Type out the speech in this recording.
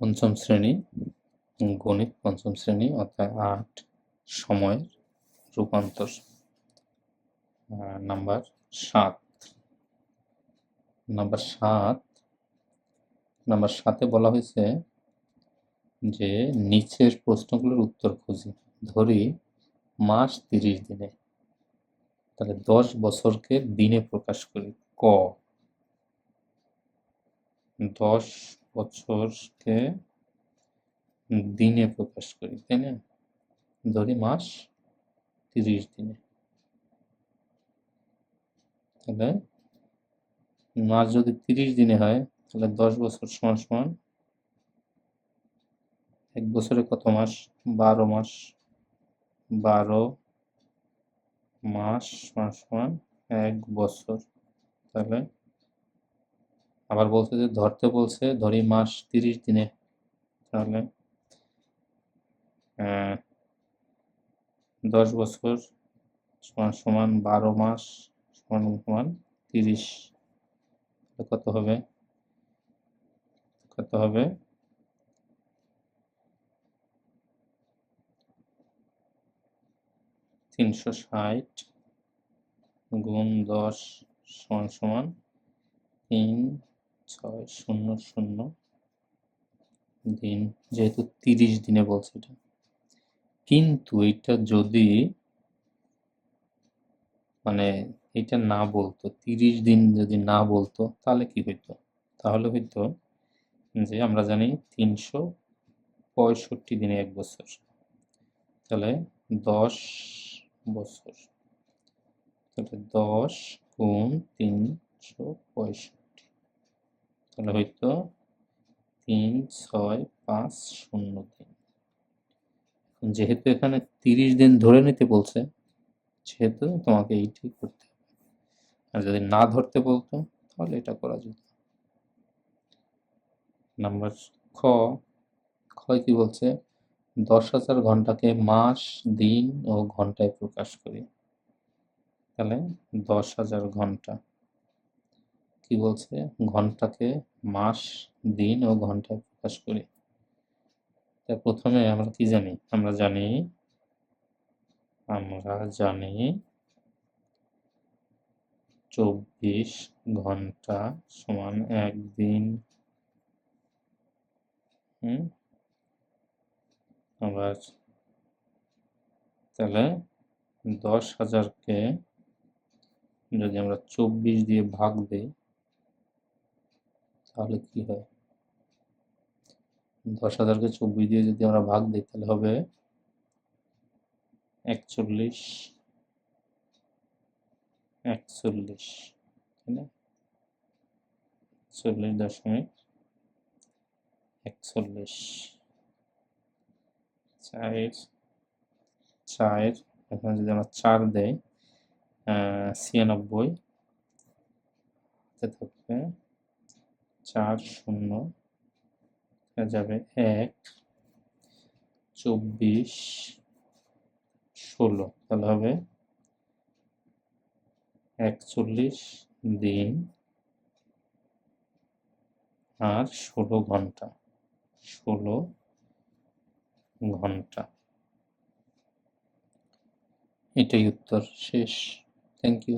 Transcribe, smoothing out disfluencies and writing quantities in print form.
পঞ্চম শ্রেণী গণিত পঞ্চম শ্রেণী অর্থাৎ ৮ সময়ের রূপান্তর নাম্বার ৭ নাম্বার ৭-এ বলা হয়েছে যে নিচের প্রশ্নগুলোর উত্তর খুঁজি। ধরি মাস ৩০ দিনে, তাহলে ১০ বছরকে দিনে প্রকাশ করি। ক ১০ বছরকে দিনে প্রকাশ করি, তাই না? ধরি মাস ৩০ দিনে, তাহলে মাস যদি ৩০ দিনে হয় তাহলে ১০ বছর সমান সমান ১ বছরে কত মাস? ১২ মাস। ১২ মাস সমান সমান ১ বছর। তাহলে আবার বলছে যে ধরতে বলছে, ধরি মাস ৩০ দিনে, তাহলে ১০ বছর সমান সমান ১২ মাস সমান সমান ৩০। কত হবে? ৩৬০ গুণ ১০ সমান সমান ৩৬০০ দিন, যেহেতু ৩০ দিনে বলছে এটা। কিন্তু এটা যদি মানে এটা না বলতো, ৩০ দিন যদি না বলতো তাহলে কি হইতো? তাহলে হইতো যে আমরা জানি ৩৬৫ দিনে ১ বছর, তাহলে ১০ বছর, তাহলে ১০ গুণ ৩৬৫, তাহলে হয়তো ৩৬৫০ দিন। যেহেতু এখানে ৩০ দিন ধরে নিতে বলছে, সেহেতু তোমাকে এইটাই করতে হবে। আর যদি না ধরতে বলতো তাহলে এটা করা যেত। নাম্বার খ কি বলছে? ১০,০০০ ঘন্টাকে মাস, দিন ও ঘন্টায় প্রকাশ করি। তাহলে ১০,০০০ ঘন্টা, কি বলছে? ঘন্টাকে মাস, দিন ও ঘন্টায় প্রকাশ করি। তা প্রথমে আমরা কি জানি? আমরা জানি ২৪ ঘন্টা সমান ১ দিন। আবার তাহলে ১০,০০০কে যদি আমরা ২৪ দিয়ে ভাগ দিই তাহলে কি হয়? ১০,০০০কে ২৪ দিয়ে যদি আমরা ভাগ দিই তাহলে হবে ৪১, তাই না? ৪০.৪১, ৪ এখানে যদি আমরা ৪ দেই ৯৬, থাকবে ৪ শূন্য, যাবে ১, ২৪, ১৬, তাহলে হবে ৪১ দিন আর ১৬ ঘন্টা। এটাই উত্তর। শেষ। Thank you.